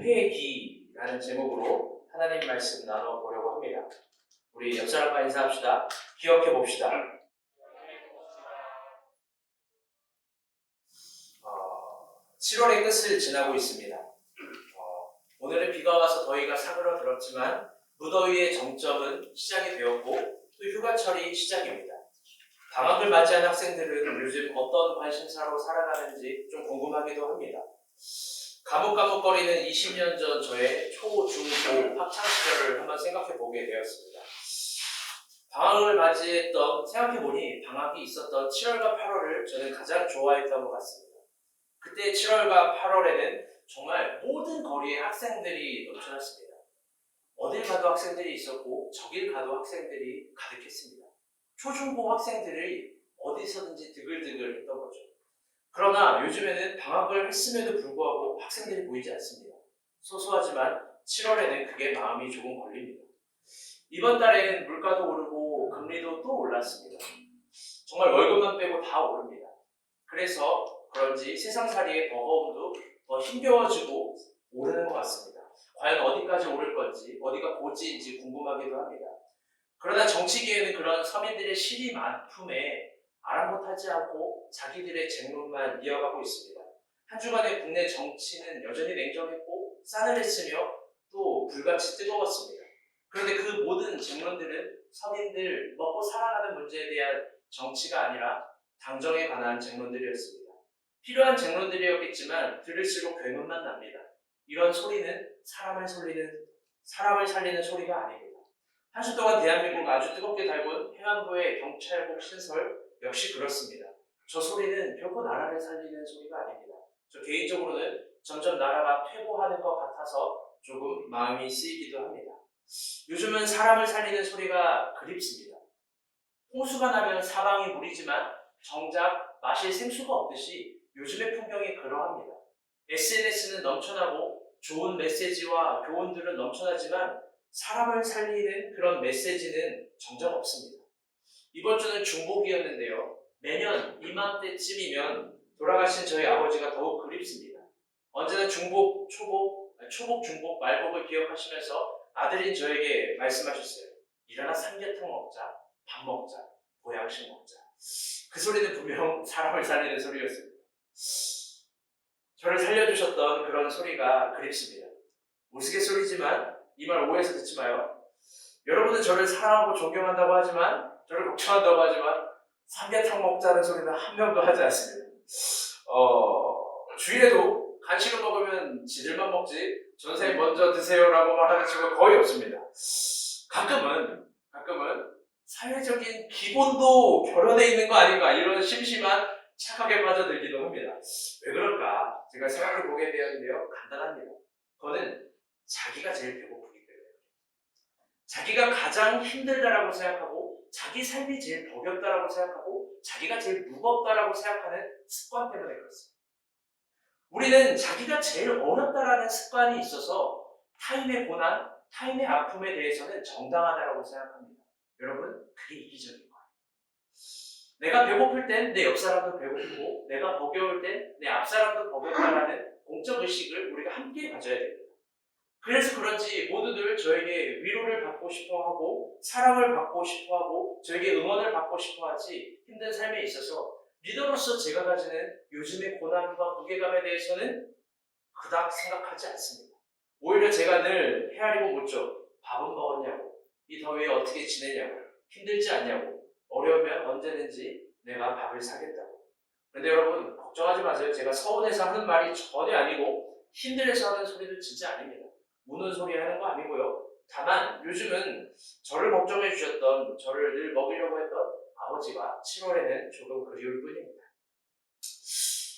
회개라는 제목으로 하나님 말씀 나눠보려고 합니다. 우리 옆 사람과 인사합시다. 기억해 봅시다. 7월의 끝을 지나고 있습니다. 오늘은 비가 와서 더위가 사그러들었지만 무더위의 정점은 시작이 되었고 또 휴가철이 시작입니다. 방학을 맞이한 학생들은 요즘 어떤 관심사로 살아가는지 좀 궁금하기도 합니다. 가뭇가뭇거리는 20년 전 저의 초, 중, 고 학창 시절을 한번 생각해 보게 되었습니다. 방학을 맞이했던, 생각해보니 방학이 있었던 7월과 8월을 저는 가장 좋아했던 것 같습니다. 그때 7월과 8월에는 정말 모든 거리에 학생들이 넘쳐났습니다. 어딜 가도 학생들이 있었고 저길 가도 학생들이 가득했습니다. 초중고 학생들이 어디서든지 드글드글 했던 거죠. 그러나 요즘에는 방학을 했음에도 불구하고 학생들이 보이지 않습니다. 소소하지만 7월에는 그게 마음이 조금 걸립니다. 이번 달에는 물가도 오르고 금리도 또 올랐습니다. 정말 월급만 빼고 다 오릅니다. 그래서 그런지 세상살이의 버거움도 더 힘겨워지고 오르는 것 같습니다. 과연 어디까지 오를 건지, 어디가 고지인지 궁금하기도 합니다. 그러나 정치계에는 그런 서민들의 시리 만품에 아랑곳하지 않고 자기들의 쟁론만 이어가고 있습니다. 한 주간의 국내 정치는 여전히 냉정했고 싸늘했으며 또 불같이 뜨거웠습니다. 그런데 그 모든 쟁론들은 서민들 먹고 살아가는 문제에 대한 정치가 아니라 당정에 관한 쟁론들이었습니다. 필요한 쟁론들이었겠지만 들을수록 괴문만 납니다. 이런 소리는 사람을 살리는 소리가 아닙니다. 한 주 동안 대한민국 아주 뜨겁게 달군 해안부의 경찰국 신설 역시 그렇습니다. 저 소리는 결코 나라를 살리는 소리가 아닙니다. 저 개인적으로는 점점 나라가 퇴보하는 것 같아서 조금 마음이 쓰이기도 합니다. 요즘은 사람을 살리는 소리가 그립습니다. 홍수가 나면 사방이 물이지만 정작 마실 생수가 없듯이 요즘의 풍경이 그러합니다. SNS는 넘쳐나고 좋은 메시지와 교훈들은 넘쳐나지만 사람을 살리는 그런 메시지는 정작 없습니다. 이번 주는 중복이었는데요. 매년 이맘때쯤이면 돌아가신 저희 아버지가 더욱 그립습니다. 언제나 중복, 중복, 말복을 기억하시면서 아들인 저에게 말씀하셨어요. 일어나 삼계탕 먹자, 밥 먹자, 보양식 먹자. 그 소리는 분명 사람을 살리는 소리였습니다. 저를 살려주셨던 그런 소리가 그립습니다. 우스갯소리지만 이 말 오해해서 듣지 마요. 여러분은 저를 사랑하고 존경한다고 하지만, 저를 걱정한다고 하지만 삼계탕 먹자는 소리는 한 명도 하지 않습니다. 주일에도 간식을 먹으면 지들만 먹지 전생 먼저 드세요라고 말하는 친구가 거의 없습니다. 가끔은 사회적인 기본도 결여되어 있는 거 아닌가 이런 심심한 착각에 빠져들기도 합니다. 왜 그럴까? 제가 생각해 보게 되었는데요. 간단합니다. 그거는 자기가 제일 배고프기 때문에, 자기가 가장 힘들다라고 생각하고 자기 삶이 제일 버겁다라고 생각하고 자기가 제일 무겁다라고 생각하는 습관 때문에 그렇습니다. 우리는 자기가 제일 어렵다라는 습관이 있어서 타인의 고난, 타인의 아픔에 대해서는 정당하다라고 생각합니다. 여러분, 그게 이기적인 거예요. 내가 배고플 땐 내 옆 사람도 배고프고 내가 버거울 땐 내 앞 사람도 버겁다라는 공적 의식을 우리가 함께 가져야 됩니다. 그래서 그런지 모두들 저에게 위로를 받고 싶어하고 사랑을 받고 싶어하고 저에게 응원을 받고 싶어하지 힘든 삶에 있어서 리더로서 제가 가지는 요즘의 고난과 무게감에 대해서는 그닥 생각하지 않습니다. 오히려 제가 늘 헤아리고 묻죠. 밥은 먹었냐고, 이 더위에 어떻게 지내냐고, 힘들지 않냐고, 어려우면 언제든지 내가 밥을 사겠다고. 그런데 여러분 걱정하지 마세요. 제가 서운해서 하는 말이 전혀 아니고 힘들어서 하는 소리도 진짜 아닙니다. 우는 소리 하는 거 아니고요. 다만 요즘은 저를 걱정해 주셨던, 저를 늘 먹이려고 했던 아버지가 7월에는 조금 그리울 뿐입니다.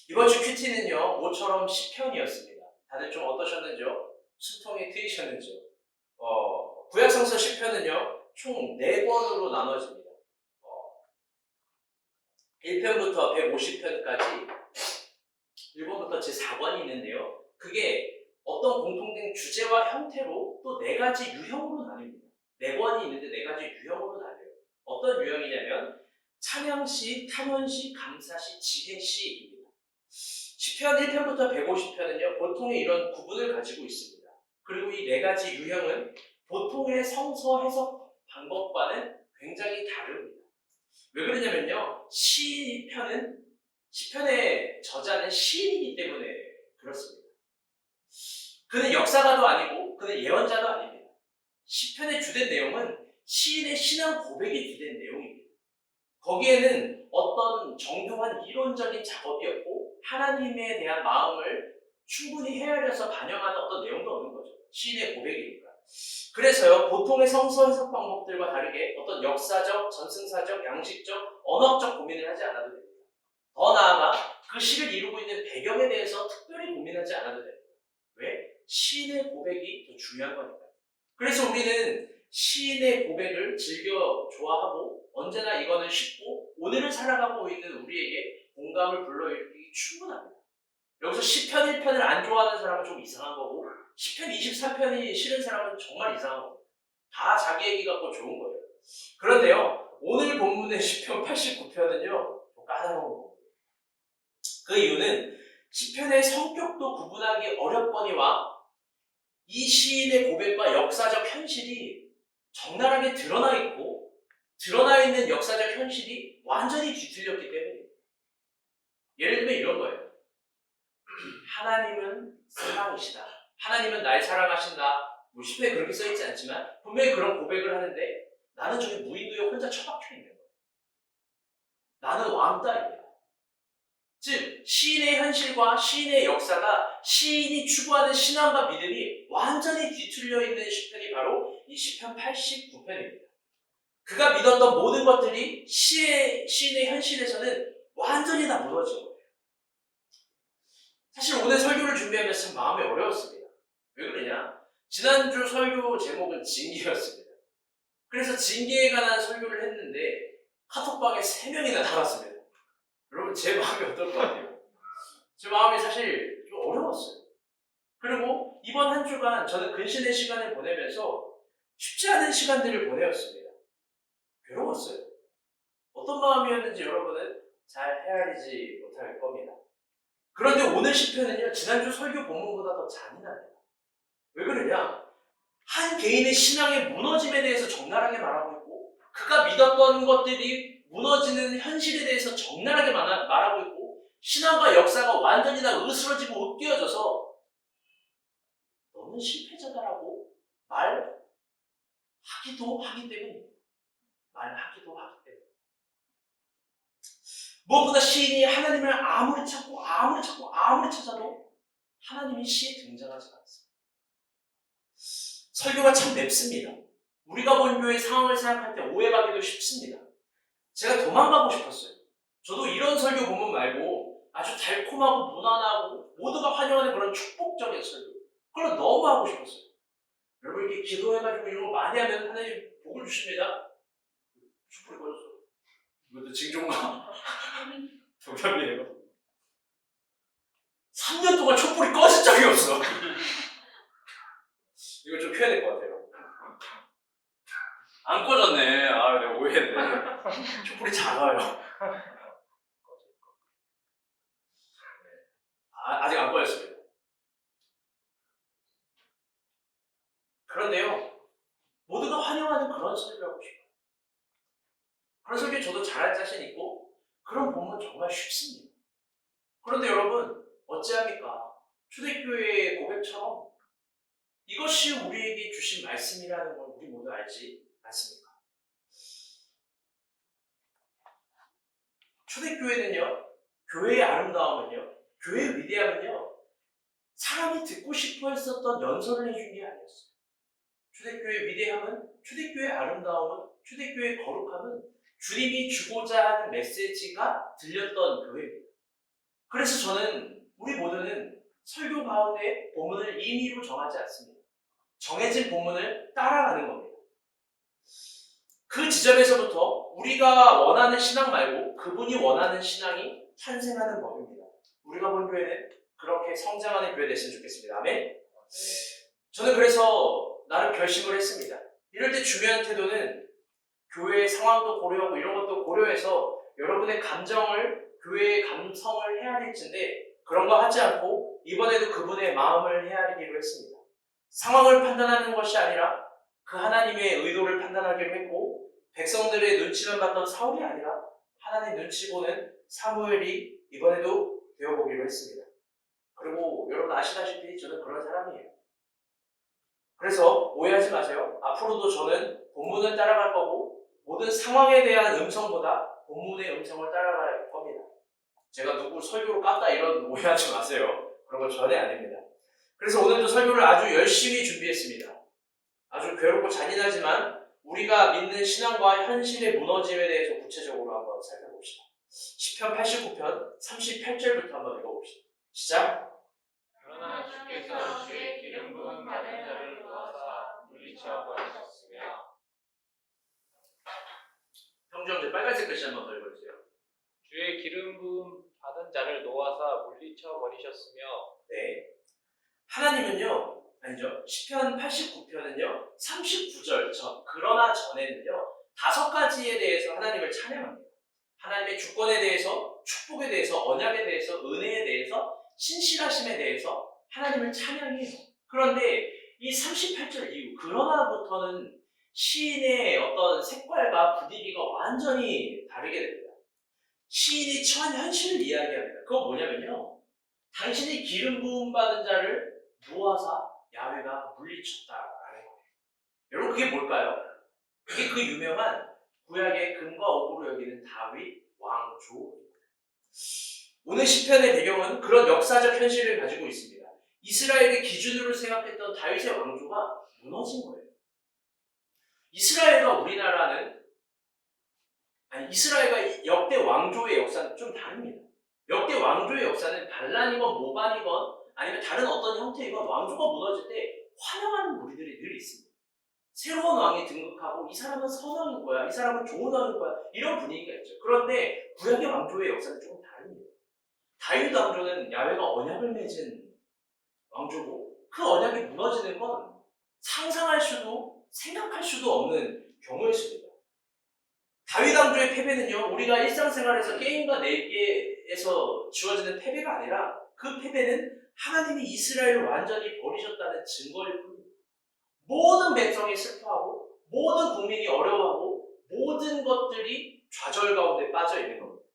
이번 주 큐티는요, 모처럼 10편이었습니다. 다들 좀 어떠셨는지요? 숨통이 트이셨는지요? 구약성서 10편은요, 총 4권으로 나눠집니다. 1편부터 150편까지 1권부터 제4권이 있는데요. 그게 어떤 공통된 주제와 형태로 또 4가지 유형으로 나뉩니다. 4권이 있는데 4가지 유형으로 나뉘어요. 어떤 유형이냐면 찬양시, 탄원시, 감사시, 지혜시입니다. 10편 1편부터 150편은요 보통의 이런 구분을 가지고 있습니다. 그리고 이 네 가지 유형은 보통의 성서 해석 방법과는 굉장히 다릅니다. 왜 그러냐면요. 시편의 저자는 시인이기 때문에 그렇습니다. 그는 역사가도 아니고 그는 예언자도 아닙니다. 시편의 주된 내용은 시인의 신앙 고백이 주된 내용입니다. 거기에는 어떤 정교한 이론적인 작업이었고 하나님에 대한 마음을 충분히 헤아려서 반영하는 어떤 내용도 없는 거죠. 시인의 고백이니까. 그래서요, 보통의 성서 해석 방법들과 다르게 어떤 역사적, 전승사적, 양식적, 언어적 고민을 하지 않아도 됩니다. 더 나아가 그 시를 이루고 있는 배경에 대해서 특별히 고민하지 않아도 됩니다. 왜? 시인의 고백이 더 중요한 거니까요. 그래서 우리는 시인의 고백을 즐겨 좋아하고 언제나 이거는 쉽고 오늘을 살아가고 있는 우리에게 공감을 불러일으키기 충분합니다. 여기서 시편 1편을 안 좋아하는 사람은 좀 이상한 거고 시편 24편이 싫은 사람은 정말 이상한 거고 다 자기 얘기 갖고 좋은 거예요. 그런데요, 오늘 본문의 시편 89편은요 좀 까다로운 겁니다. 그 이유는 시편의 성격도 구분하기 어렵거니와 이 시인의 고백과 역사적 현실이 적나라하게 드러나 있고 드러나 있는 역사적 현실이 완전히 뒤틀렸기 때문입니다. 예를 들면 이런 거예요. 하나님은 사랑이시다. 하나님은 날 사랑하신다. 뭐 시편에 그렇게 써있지 않지만 분명히 그런 고백을 하는데 나는 저기 무인도에 혼자 처박혀 있는 거예요. 나는 왕따입니다. 즉 시인의 현실과 시인의 역사가 시인이 추구하는 신앙과 믿음이 완전히 뒤틀려 있는 시편이 바로 이 시편 89편입니다. 그가 믿었던 모든 것들이 시인의 현실에서는 완전히 다 무너진 거예요. 사실 오늘 설교를 준비하면서 마음이 어려웠습니다. 왜 그러냐? 지난주 설교 제목은 징계였습니다. 그래서 징계에 관한 설교를 했는데 카톡방에 3명이나 달았습니다. 여러분 제 마음이 어떨 것 같아요? 제 마음이 사실 좀 어려웠어요. 그리고 이번 한 주간 저는 근신의 시간을 보내면서 쉽지 않은 시간들을 보내었습니다. 괴로웠어요. 어떤 마음이었는지 여러분은 잘 헤아리지 못할 겁니다. 그런데 오늘 시편은요, 지난주 설교 본문보다 더 잔인합니다. 왜 그러냐? 한 개인의 신앙의 무너짐에 대해서 적나라하게 말하고 있고 그가 믿었던 것들이 무너지는 현실에 대해서 적나라하게 말하고 있고 신앙과 역사가 완전히 다 으스러지고 으깨어져서 너는 실패자다라고 말하기도 하기 때문입니다. 말하기도 하기 때문에. 무엇보다 시인이 하나님을 아무리 찾고 찾아도 하나님이 시에 등장하지 않습니다. 설교가 참 맵습니다. 우리가 본 교회의 상황을 생각할 때 오해받기도 쉽습니다. 제가 도망가고 싶었어요. 저도 이런 설교 본문 말고 아주 달콤하고 무난하고 모두가 환영하는 그런 축복적인 설교, 그걸 너무 하고 싶었어요. 여러분 이렇게 기도해가지고 이런 거 많이 하면 하나님 복을 주십니다. 촛불이 꺼졌어. 이것도 징조인가? 정답이에요. 3년 동안 촛불이 꺼진 적이 없어. 이거 좀 펴야 될 것 같아요. 안 꺼졌네. 아, 내가 오해했네. 촛불이 작아요. 아직 안 꺼졌습니다. 그런데요, 모두가 환영하는 그런 설교를 하고 싶어요. 그런 설교 저도 잘할 자신 있고 그런 본문 정말 쉽습니다. 그런데 여러분 어찌합니까? 초대교회의 고백처럼 이것이 우리에게 주신 말씀이라는 걸 우리 모두 알지 않습니까? 초대교회는요, 교회의 아름다움은요, 교회의 위대함은요, 사람이 듣고 싶어 했었던 연설을 해준 게 아니었어요. 초대교회의 위대함은, 초대교회의 아름다움은, 초대교회의 거룩함은 주님이 주고자 하는 메시지가 들렸던 교회입니다. 그래서 우리 모두는 설교 가운데 본문을 임의로 정하지 않습니다. 정해진 본문을 따라가는 겁니다. 그 지점에서부터 우리가 원하는 신앙 말고 그분이 원하는 신앙이 탄생하는 법입니다. 우리가 본 교회는 그렇게 성장하는 교회 됐으면 좋겠습니다. 아멘? 저는 그래서 나름 결심을 했습니다. 이럴 때 중요한 태도는 교회의 상황도 고려하고 이런 것도 고려해서 여러분의 감정을, 교회의 감성을 헤아릴 텐데 그런 거 하지 않고 이번에도 그분의 마음을 헤아리기로 했습니다. 상황을 판단하는 것이 아니라 그 하나님의 의도를 판단하기로 했고, 백성들의 눈치만 봤던 사울이 아니라 하나님 눈치 보는 사무엘이 이번에도 되어보기로 했습니다. 그리고 여러분 아시다시피 저는 그런 사람이에요. 그래서 오해하지 마세요. 앞으로도 저는 본문을 따라갈 거고 모든 상황에 대한 음성보다 본문의 음성을 따라갈 겁니다. 제가 누구 설교로 깠다 이런 오해하지 마세요. 그런 건 전혀 아닙니다. 그래서 오늘도 설교를 아주 열심히 준비했습니다. 아주 괴롭고 잔인하지만 우리가 믿는 신앙과 현실의 무너짐에 대해서 구체적으로 한번 살펴봅시다. 시편 89편 38절부터 한번 읽어봅시다. 시작! 그러나 주께서 주의 기름 부은 받은 자를 놓아사 물리쳐 버리셨으며. 형제형제 빨간색 글씨 한번 더 읽어주세요. 주의 기름 부은 받은 자를 놓아사 물리쳐 버리셨으며. 네. 하나님은요, 아니죠. 시편 89편은요, 39절 전, 그러나 전에는요, 5가지에 대해서 하나님을 찬양합니다. 하나님의 주권에 대해서, 축복에 대해서, 언약에 대해서, 은혜에 대해서, 신실하심에 대해서 하나님을 찬양해요. 그런데 이 38절 이후, 그러나부터는 시인의 어떤 색깔과 분위기가 완전히 다르게 됩니다. 시인이 처한 현실을 이야기합니다. 그건 뭐냐면요, 당신이 기름 부음 받은 자를 놓아사 야훼가 물리쳤다라는 거예요. 여러분 그게 뭘까요? 그게 그 유명한 구약의 금과 옥으로 여기는 다윗 왕조입니다. 오늘 시편의 배경은 그런 역사적 현실을 가지고 있습니다. 이스라엘의 기준으로 생각했던 다윗의 왕조가 무너진 거예요. 이스라엘과 이스라엘과 역대 왕조의 역사는 좀 다릅니다. 역대 왕조의 역사는 반란이건 모반이건 아니면 다른 어떤 형태이건 왕조가 무너질 때 환영하는 무리들이 늘 있습니다. 새로운 왕이 등극하고 이 사람은 선왕인 거야, 이 사람은 좋은 왕인 거야, 이런 분위기가 있죠. 그런데 구약의 왕조의 역사는 조금 다릅니다. 다윗 왕조는 야훼가 언약을 맺은 왕조고 그 언약이 무너지는 건 상상할 수도 생각할 수도 없는 경우였습니다. 다윗 왕조의 패배는요, 우리가 일상생활에서 게임과 내기에서 주어지는 패배가 아니라 그 패배는 하나님이 이스라엘을 완전히 버리셨다는 증거일 뿐입니다. 모든 백성이 슬퍼하고 모든 국민이 어려워하고 모든 것들이 좌절 가운데 빠져 있는 겁니다.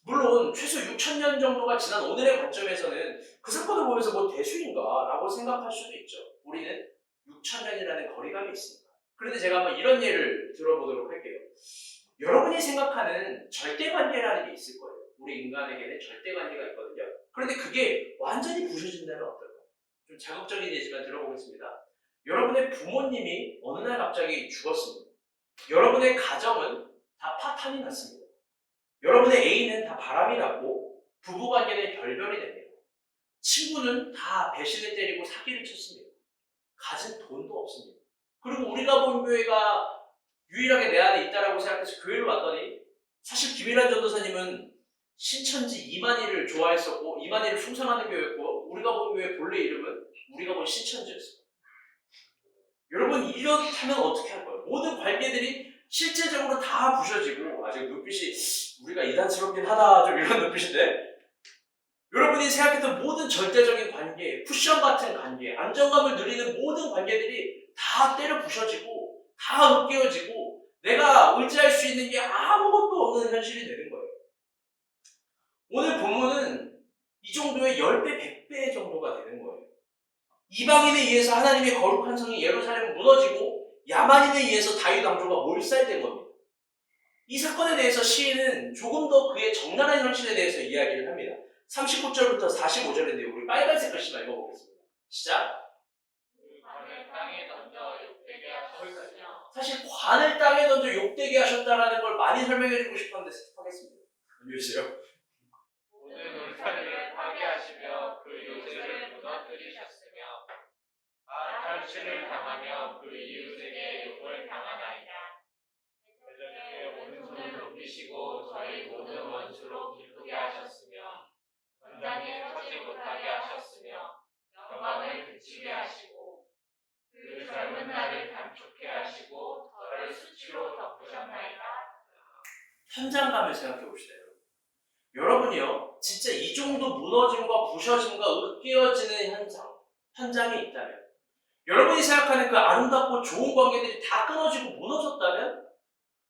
물론 최소 6,000년 정도가 지난 오늘의 관점에서는 그 사건을 보면서 뭐 대수인가 라고 생각할 수도 있죠. 우리는 6,000년이라는 거리감이 있습니다. 그런데 제가 한번 이런 예를 들어보도록 할게요. 여러분이 생각하는 절대관계라는 게 있을 거예요. 우리 인간에게는 절대관계가 있거든요. 그런데 그게 완전히 부서진다면 어떨까요? 좀 자극적인 예지만 들어보겠습니다. 여러분의 부모님이 어느 날 갑자기 죽었습니다. 여러분의 가정은 다 파탄이 났습니다. 여러분의 애인은 다 바람이 났고 부부관계는 결별이 됩니다. 친구는 다 배신을 때리고 사기를 쳤습니다. 가진 돈도 없습니다. 그리고 우리가 본 교회가 유일하게 내 안에 있다라고 생각해서 교회를 왔더니 사실 김일환 전도사님은 신천지 이만희를 좋아했었고 이만희를 숭상하는 교회였고 우리가 본 교회 본래 이름은 우리가 본 신천지였어요. 여러분 이렇다면 어떻게 할 거예요? 모든 관계들이 실제적으로 다 부셔지고 아직 눈빛이 우리가 이단스럽긴 하다 좀 이런 눈빛인데 여러분이 생각했던 모든 절대적인 관계, 쿠션 같은 관계, 안정감을 누리는 모든 관계들이 다 때려 부셔지고 다 으깨어지고 내가 의지할 수 있는 게 아무것도 없는 현실이 되는 거예요. 오늘 본문은 이 정도의 10배, 100배 정도가 되는 거예요. 이방인에 의해서 하나님의 거룩한 성이 예루살렘 무너지고 야만인에 의해서 다윗 왕조가 몰살된 겁니다. 이 사건에 대해서 시인은 조금 더 그의 적나라한 현실에 대해서 이야기를 합니다. 39절부터 45절인데 우리 빨간색 글씨만 읽어보겠습니다. 시작! 관을 땅에 던져 욕되게 하셨으며. 사실 관을 땅에 던져 욕되게 하셨다라는 걸 많이 설명해주고 싶었는데 스킵하겠습니다. 안녕하세요. 모든 울타리를 파괴하시며 그 요새를 무너뜨리셨으며. 탈취를 당하며 그 이웃에게 욕을 당하나이다. 대적에게 오른손을 높이시고 저희 모든 원수로 기쁘게 하셨으며. 전장에 서지 못하게 하셨으며. 영광을 그치게 하시고. 그 젊은 날을 단축해 하시고 저를 수치로 덮으셨나이다. 현장감을 생각해 봅시다. 여러분이요, 진짜 이 정도 무너짐과 부셔짐과 으깨어지는 현장에 있다면 여러분이 생각하는 그 아름답고 좋은 관계들이 다 끊어지고 무너졌다면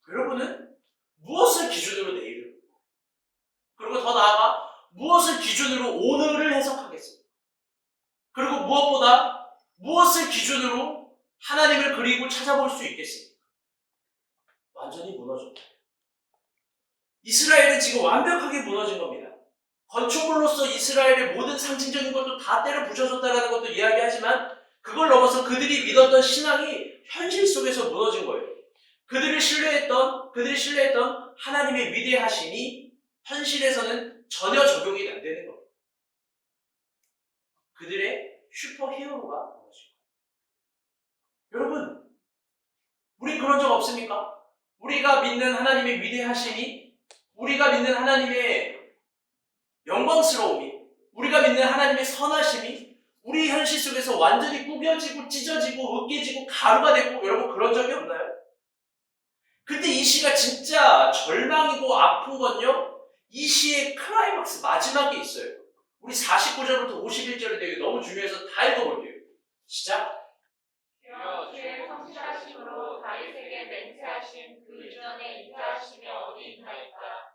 여러분은 무엇을 기준으로 내일을, 그리고 더 나아가 무엇을 기준으로 오늘을 해석하겠습니까? 그리고 무엇보다 무엇을 기준으로 하나님을 그리고 찾아볼 수 있겠습니까? 완전히 무너졌다. 이스라엘은 지금 완벽하게 무너진 겁니다. 건축물로서 이스라엘의 모든 상징적인 것도 다 때려 부셔졌다는 것도 이야기하지만 그걸 넘어서 그들이 믿었던 신앙이 현실 속에서 무너진 거예요. 그들이 신뢰했던 하나님의 위대하심이 현실에서는 전혀 적용이 안 되는 겁니다. 그들의 슈퍼 히어로가 무너진 거예요. 여러분, 우린 그런 적 없습니까? 우리가 믿는 하나님의 위대하심이, 우리가 믿는 하나님의 영광스러움이, 우리가 믿는 하나님의 선하심이 우리 현실 속에서 완전히 구겨지고 찢어지고 으깨지고 가루가 되고, 여러분 그런 적이 없나요? 근데 이 시가 진짜 절망이고 아픈 건요, 이 시의 클라이막스 마지막에 있어요. 우리 49절부터 51절에 되게 너무 중요해서 다 읽어볼게요. 시작! 주여 주의 성실하심으로 다윗에게 맹세하신 그 이전에 인자하심이 어디 있나이까.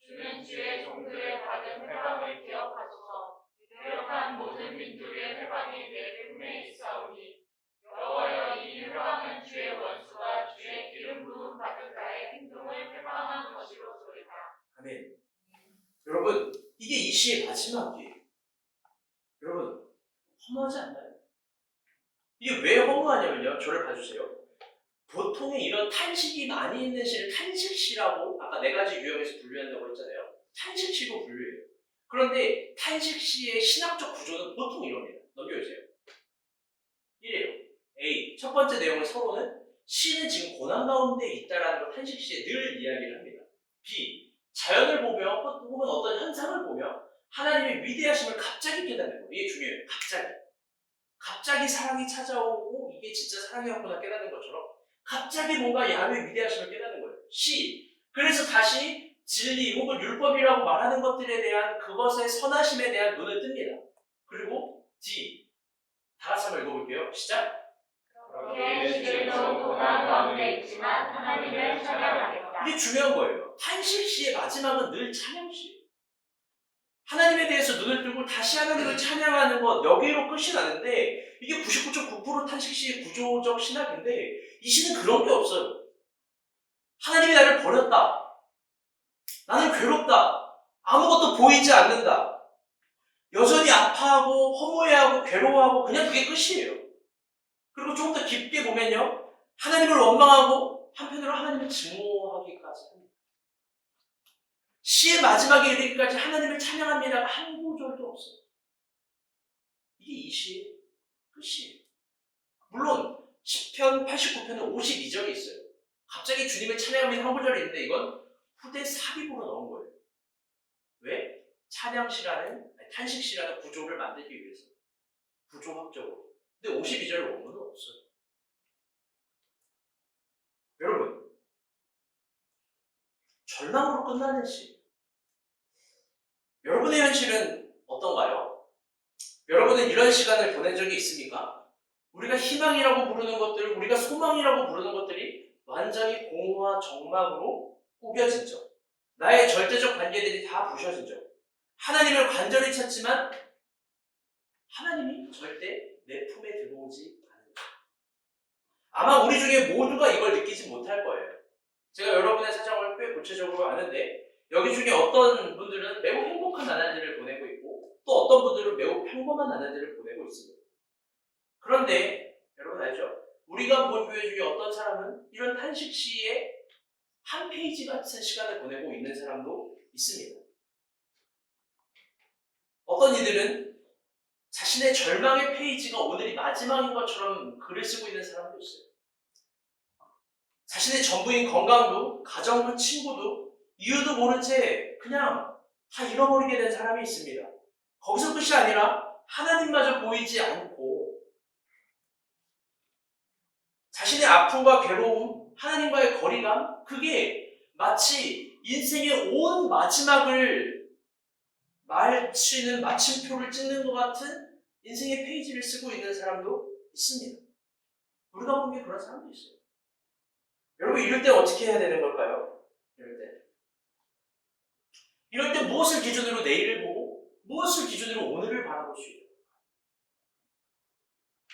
주는 주의 종들의 받은 회방을 기억하소서. 유력한 모든 민족의 회방이 내 품에 있사오니 여호와여, 이 회방은 주의 원수가 주의 기름 부음 받은 자의 행동을 회방한 것이로소이다. 아멘. 여러분, 이게 이 시의 마지막이에요. 여러분, 허무하지 않나요? 이게 왜 허무하냐면요, 저를 봐주세요. 보통의 이런 탄식이 많이 있는 시를 탄식시라고 아까 4가지 유형에서 분류한다고 했잖아요. 탄식시로 분류해요. 그런데 탄식시의 신학적 구조는 보통 이럽니다. 넘겨주세요. 이래요. A. 첫 번째 내용의 서론은 시는 지금 고난 가운데 있다라는 걸 탄식시에 늘 이야기를 합니다. B. 자연을 보며 혹은 어떤 현상을 보며 하나님의 위대하심을 갑자기 깨닫는 거예요. 이게 중요해요. 갑자기 사랑이 찾아오고 이게 진짜 사랑이었구나 깨닫는 것처럼 갑자기 뭔가 야훼의 위대하심을 깨닫는 거예요. C. 그래서 다시 진리 혹은 율법이라고 말하는 것들에 대한 그것의 선하심에 대한 눈을 뜹니다. 그리고 D. 다 같이 한번 읽어볼게요. 시작! 그의 지금도 고난 가운데 있지만 하나님을 찬양하겠다. 이게 중요한 거예요. 탄식시의 마지막은 늘 찬양시예요. 하나님에 대해서 눈을 뜨고 다시 하나님을 찬양하는 것, 여기로 끝이 나는데 이게 99.9% 탄식시의 구조적 신학인데 이 시는 그런 게 없어요. 하나님이 나를 버렸다. 나는 괴롭다. 아무것도 보이지 않는다. 여전히 아파하고 허무해하고 괴로워하고 그냥 그게 끝이에요. 그리고 조금 더 깊게 보면요, 하나님을 원망하고 한편으로 하나님을 증오하기까지 합니다. 시의 마지막에 이르기까지 하나님을 찬양합니다가 한 구절도 없어요. 이게 이 시의 끝이에요. 물론 10편, 89편은 52절이 있어요. 갑자기 주님을 찬양합니다 한 구절이 있는데 이건 후대 삽입으로 넣은 거예요. 왜? 탄식시라는 구조를 만들기 위해서. 구조학적으로. 근데 52절 원문은 없어요. 여러분, 절망으로 끝나는 시. 여러분의 현실은 어떤가요? 여러분은 이런 시간을 보낸 적이 있습니까? 우리가 희망이라고 부르는 것들, 우리가 소망이라고 부르는 것들이 완전히 공허와 적막으로 꾸겨진 적. 나의 절대적 관계들이 다 부셔진 적. 하나님을 간절히 찾지만 하나님이 절대 내 품에 들어오지 않는 것. 아마 우리 중에 모두가 이걸 느끼지 못할 거예요. 제가 여러분의 사정을 꽤 구체적으로 아는데 여기 중에 어떤 분들은 매우 행복한 나날들을 보내고 있고 또 어떤 분들은 매우 평범한 나날들을 보내고 있습니다. 그런데 여러분 알죠? 우리가 본 교회 중에 어떤 사람은 이런 탄식시의 한 페이지 같은 시간을 보내고 있는 사람도 있습니다. 어떤 이들은 자신의 절망의 페이지가 오늘이 마지막인 것처럼 글을 쓰고 있는 사람도 있어요. 자신의 전부인 건강도, 가정도, 친구도 이유도 모른 채 그냥 다 잃어버리게 된 사람이 있습니다. 거기서 끝이 아니라 하나님마저 보이지 않고 자신의 아픔과 괴로움, 하나님과의 거리감, 그게 마치 인생의 온 마지막을 마치는 마침표를 찍는 것 같은 인생의 페이지를 쓰고 있는 사람도 있습니다. 우리가 보기에 그런 사람도 있어요. 여러분, 이럴 때 어떻게 해야 되는 걸까요? 이럴 때 무엇을 기준으로 내일을 보고 무엇을 기준으로 오늘을 바라볼 수 있는 걸까요?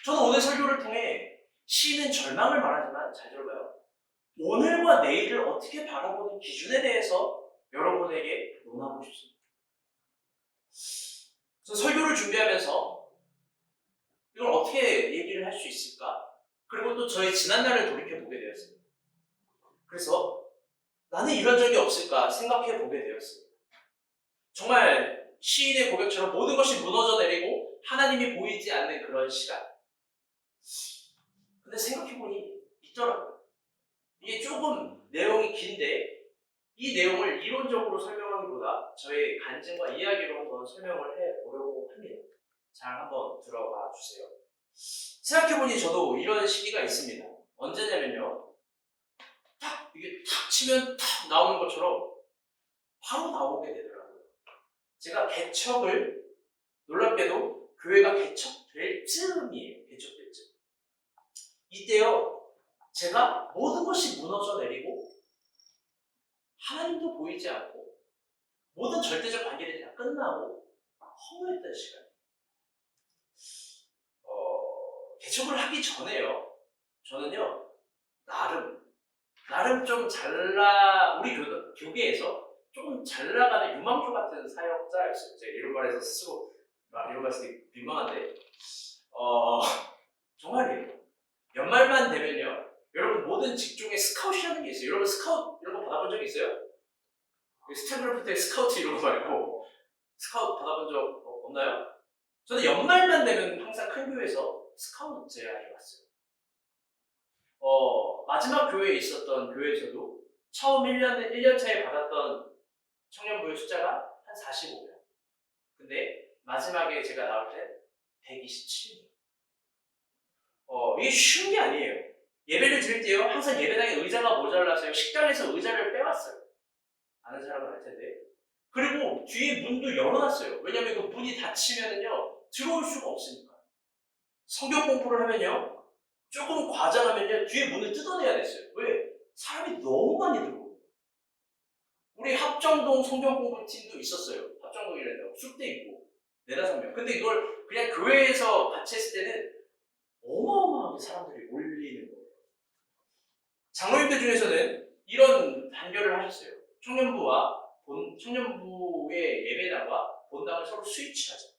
저는 오늘 설교를 통해 시인은 절망을 말하지만 잘 들어봐요. 오늘과 내일을 어떻게 바라보는 기준에 대해서 여러분에게 논하고 싶습니다. 저 설교를 준비하면서 이걸 어떻게 얘기를 할 수 있을까? 그리고 또 저의 지난날을 돌이켜보게 되었습니다. 그래서 나는 이런 적이 없을까 생각해보게 되었습니다. 정말 시인의 고백처럼 모든 것이 무너져 내리고 하나님이 보이지 않는 그런 시간. 근데 생각해보니 있더라고요. 이게 조금 내용이 긴데 이 내용을 이론적으로 설명하기보다 저의 간증과 이야기로 한번 설명을 해보려고 합니다. 잘 한번 들어봐 주세요. 생각해보니 저도 이런 시기가 있습니다. 언제냐면요. 딱 이게 탁 치면 탁 나오는 것처럼 바로 나오게 되더라고요. 제가 개척을 놀랍게도 교회가 개척될 즈음이에요. 개척될 즈음. 이때요. 제가 모든 것이 무너져 내리고 하나님도 보이지 않고 모든 절대적 관계들이 다 끝나고 허무했던 시간. 개척을 하기 전에요. 저는요. 나름 좀 우리 교계에서 조금 잘 나가는 유망주 같은 사역자였어요. 제가 이런 말해서 스스로 이런 말해서 되게 민망한데 정말이에요. 연말만 되면요. 여러분 모든 직종에 스카웃이라는 게 있어요. 여러분 스카웃 이런 거 받아본 적 있어요? 스태그래프 때 스카우트 이런 거 말고 스카웃 받아본 적 없나요? 저는 연말만 되면 항상 큰 교회에서 스카웃 제안이 왔어요. 마지막 교회에 있었던 교회에서도 처음 1년 차에 받았던 청년부의 숫자가 한 45명. 근데 마지막에 제가 나올 때 127명. 이게 쉬운 게 아니에요. 예배를 드릴 때요, 항상 예배당에 의자가 모자라서요, 식당에서 의자를 빼왔어요. 아는 사람은 알 텐데. 그리고 뒤에 문도 열어놨어요. 왜냐면 그 문이 닫히면은요, 들어올 수가 없으니까. 성경 공부를 하면요, 조금 과장하면요, 뒤에 문을 뜯어내야 됐어요. 왜? 사람이 너무 많이 들어오고. 우리 합정동 성경 공부팀도 있었어요. 합정동이라서 숲대 있고 4-5명. 근데 이걸 그냥 교회에서 같이 했을 때는 어마어마하게 사람들이 몰리는 거예요. 장로님들 중에서는 이런 단결을 하셨어요. 청년부의 예배당과 본당을 서로 스위치하자.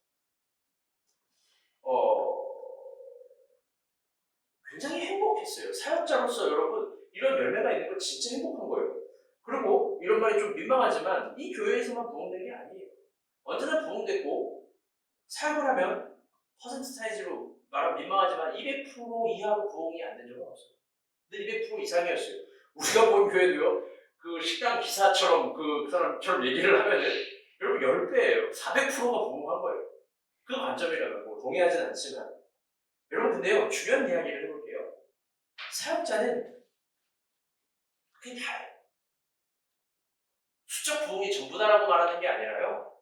굉장히 행복했어요. 사역자로서 여러분 이런 열매가 있는 건 진짜 행복한 거예요. 그리고 이런 말이 좀 민망하지만 이 교회에서만 부흥된 게 아니에요. 언제나 부흥됐고 사역을 하면 퍼센트 사이즈로 말하면 민망하지만 200% 이하로 부흥이 안 된 적은 없어요. 근데 200% 이상이었어요. 우리가 본 교회도요. 그 식당 기사처럼 그 사람처럼 얘기를 하면은 여러분 10배예요. 400%가 부흥한 거예요. 그 관점이라면 뭐 동의하진 않지만 여러분 근데요. 중요한 이야기를 해볼게요. 사역자는 그게 다예요. 수적 부흥이 전부다라고 말하는 게 아니라요.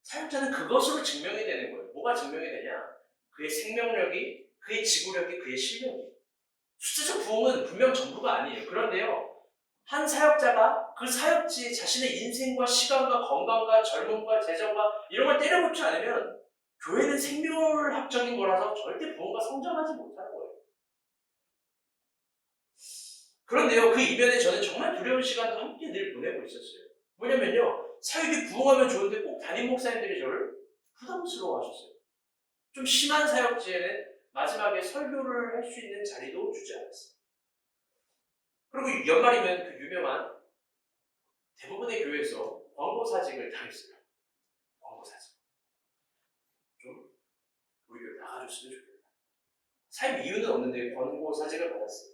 사역자는 그것으로 증명이 되는 거예요. 뭐가 증명이 되냐? 그의 생명력이, 그의 지구력이, 그의 실력이. 숫자적 부흥은 분명 전부가 아니에요. 그런데요. 한 사역자가 그 사역지에 자신의 인생과 시간과 건강과 젊음과 재정과 이런 걸 때려붙지 않으면 교회는 생물학적인 거라서 절대 부흥과 성장하지 못하는 거예요. 그런데요. 그 이면에 저는 정말 두려운 시간도 함께 늘 보내고 있었어요. 뭐냐면요. 사역이 부흥하면 좋은데 꼭 담임 목사님들이 저를 부담스러워 하셨어요. 좀 심한 사역지에는 마지막에 설교를 할 수 있는 자리도 주지 않았어요. 그리고 연말이면 그 유명한 대부분의 교회에서 권고사직을 당했어요. 권고사직. 좀 우리 교회 나가줬으면 좋겠다. 사임 이유는 없는데 권고사직을 받았어요.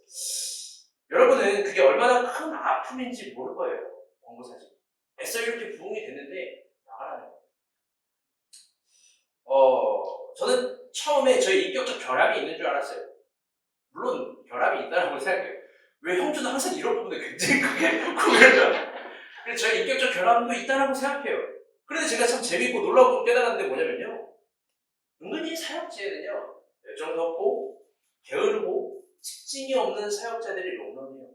여러분은 그게 얼마나 큰 아픔인지 모를 거예요. 권고사직. 애써 이렇게 부흥이 됐는데 나가라는 거예요. 저는 처음에 저희 인격적 결함이 있는 줄 알았어요. 물론 결함이 있다고 생각해요. 왜 형주는 항상 이런 부분에 굉장히 크게 구별해요. 그래서 저희 인격적 결함도 있다고 생각해요. 그런데 제가 참 재밌고 놀라운 깨달았는데 뭐냐면요. 은근히 사역지에는요. 열정도 없고 게으르고 특징이 없는 사역자들이 롱런해요.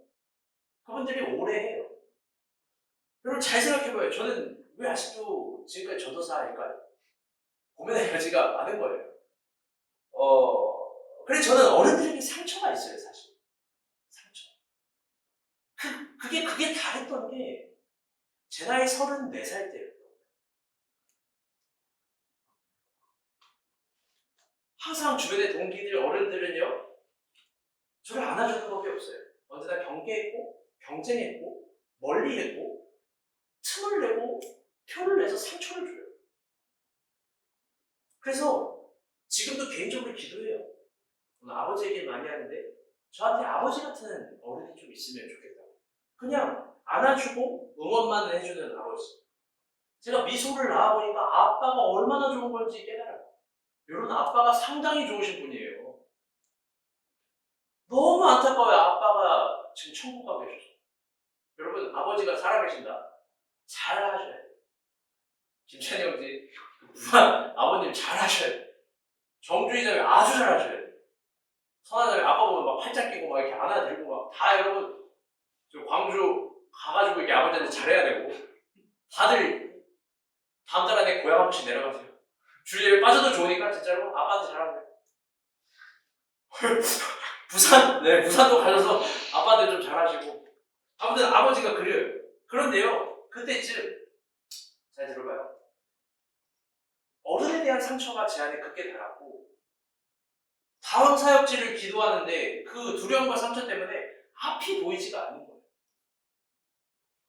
그분들이 오래 해요. 여러분 잘 생각해봐요. 저는 왜 아직도 지금까지 전도사일까요? 고민의 여지가 많은 거예요. 그래서 저는 어른들에게 상처가 있어요, 사실. 상처. 그게 다 했던 게 제 나이 34살 때예요. 항상 주변의 동기들, 어른들은요, 저를 안아주는 법이 없어요. 언제나 경계했고, 경쟁했고, 멀리했고, 틈을 내고, 표를 내서 상처를 줘요. 그래서 지금도 개인적으로 기도해요. 오늘 아버지 얘기 많이 하는데, 저한테 아버지 같은 어른이 좀 있으면 좋겠다고. 그냥 안아주고 응원만 해주는 아버지. 제가 미소를 낳아보니까 아빠가 얼마나 좋은 건지 깨달아요. 여러분, 아빠가 상당히 좋으신 분이에요. 너무 안타까워요. 아빠가 지금 천국 가고 계셔서. 여러분, 아버지가 살아계신다. 잘 하셔야 돼요. 김찬희 형제, 아버님 잘 하셔야 돼요. 정주희 자매 아주 잘 하셔야 돼요. 선한 자매 아빠 보면 막 팔짱 끼고 막 이렇게 안아들고 막 다 여러분, 저 광주 가가지고 이렇게 아버지한테 잘해야 되고, 다들 다음 달 안에 고향 한 번씩 내려가세요. 주일에 빠져도 좋으니까 진짜로 아빠한테 잘하세요. 부산도 가셔서 아빠한테 좀 잘하시고. 아무튼 아버지가 그래요. 그런데요, 그때쯤, 잘 들어봐요. 어른에 대한 상처가 제 안에 크게 달았고, 다음 사역지를 기도하는데 그 두려움과 상처 때문에 앞이 보이지가 않는 거예요.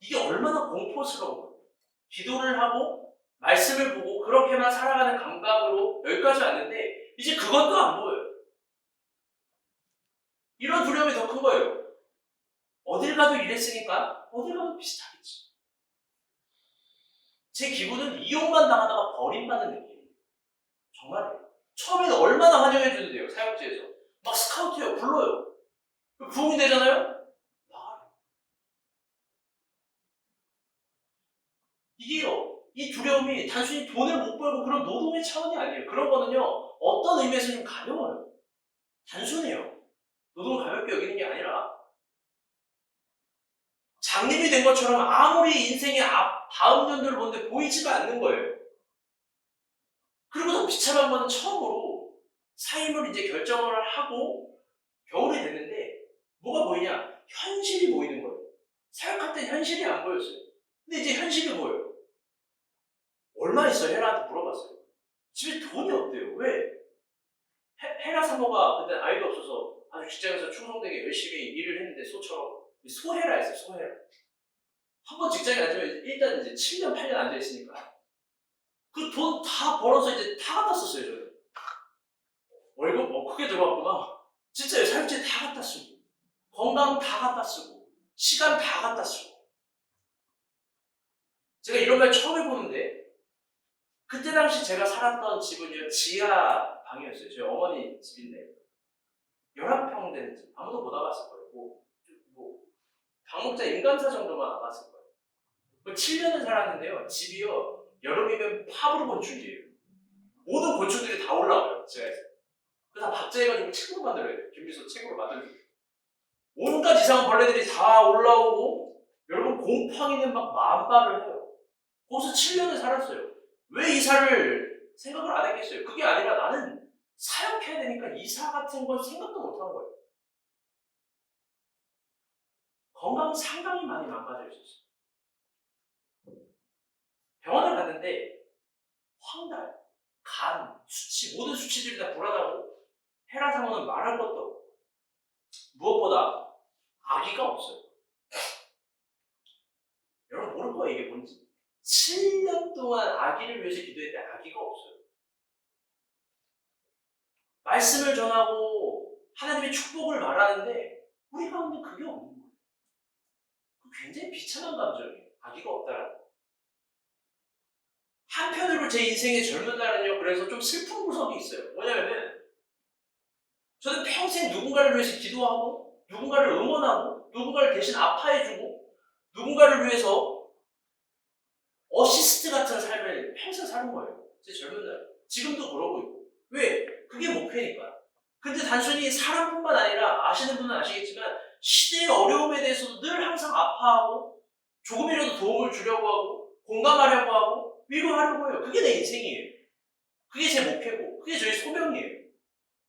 이게 얼마나 공포스러운 거예요. 기도를 하고, 말씀을 보고, 그렇게만 살아가는 감각으로 여기까지 왔는데, 이제 그것도 안 보여요. 이런 두려움이 더 큰 거예요. 어딜 가도 이랬으니까 어딜 가도 비슷하겠지. 제 기분은 이용만 당하다가 버림받는 느낌이에요. 정말이에요. 처음에는 얼마나 환영해주는데요, 사역지에서. 막 스카우트해요, 불러요. 부흥이 되잖아요? 나가요. 이게요, 이 두려움이 단순히 돈을 못 벌고 그런 노동의 차원이 아니에요. 그런 거는요, 어떤 의미에서 좀 가벼워요. 단순해요. 노동을 가볍게 여기는 게 아니라, 장님이 된 것처럼 아무리 인생의 다음 연도를 보는데 보이지가 않는 거예요. 그리고 더 비참한 건 처음으로 사임을 이제 결정을 하고 겨울이 됐는데 뭐가 보이냐? 현실이 보이는 거예요. 사역할 때 현실이 안 보였어요. 근데 이제 현실이 보여요. 얼마 있어요? 헤라한테 물어봤어요. 집에 돈이 없대요. 왜? 헤라 사모가 그때 아이도 없어서 아주 직장에서 충성되게 열심히 일을 했는데 소처럼 소헤라 했어요. 소헤라. 한번 직장에 앉으면 일단 이제 7년, 8년 앉아있으니까 그 돈 다 벌어서 이제 다 갖다 썼어요, 저는. 월급 크게 들어갔구나. 진짜요, 살찌 다 갖다 쓰고, 건강 다 갖다 쓰고, 시간 다 갖다 쓰고. 제가 이런 말 처음 해보는데, 그때 당시 제가 살았던 집은요, 지하 방이었어요. 저희 어머니 집인데, 11평 되는 집. 아무도 못 와봤을 거예요. 방목자 인간사 정도만 와봤을 거예요. 7년을 살았는데요, 집이요, 여름이면 팝으로 건축이에요. 모든 건축들이 다 올라와요, 제가 해서. 그래서 다 박제해가지고 책으로 만들어야 돼요. 김비서 책으로 만들어요. 온갖 이상한 벌레들이 다 올라오고, 여러분, 곰팡이는 막 만발을 해요. 거기서 7년을 살았어요. 왜 이사를 생각을 안 했겠어요? 그게 아니라 나는 사역해야 되니까 이사 같은 건 생각도 못 한 거예요. 건강 상당히 많이 망가져 있었어요. 병원을 갔는데 황달, 간, 수치, 모든 수치들이 다 불안하고 헤라 사모는 말할 것도 없고 무엇보다 아기가 없어요. 여러분 모를 거예요, 이게 뭔지. 7년 동안 아기를 위해서 기도했는데 아기가 없어요. 말씀을 전하고 하나님의 축복을 말하는데 우리 가운데 그게 없는 거예요. 굉장히 비참한 감정이에요. 아기가 없다라는 거. 한편으로 제 인생의 젊은 날은요, 그래서 좀 슬픈 구석이 있어요. 뭐냐면은 저는 평생 누군가를 위해서 기도하고 누군가를 응원하고 누군가를 대신 아파해주고 누군가를 위해서 어시스트 같은 삶을 평생 사는 거예요. 제 젊은 날. 지금도 그러고 있고. 왜? 그게 목표니까. 근데 단순히 사람뿐만 아니라 아시는 분은 아시겠지만 시대의 어려움에 대해서도 늘 항상 아파하고 조금이라도 도움을 주려고 하고 공감하려고 하고 위로하려고 해요. 그게 내 인생이에요. 그게 제 목표고 그게 저희 소명이에요.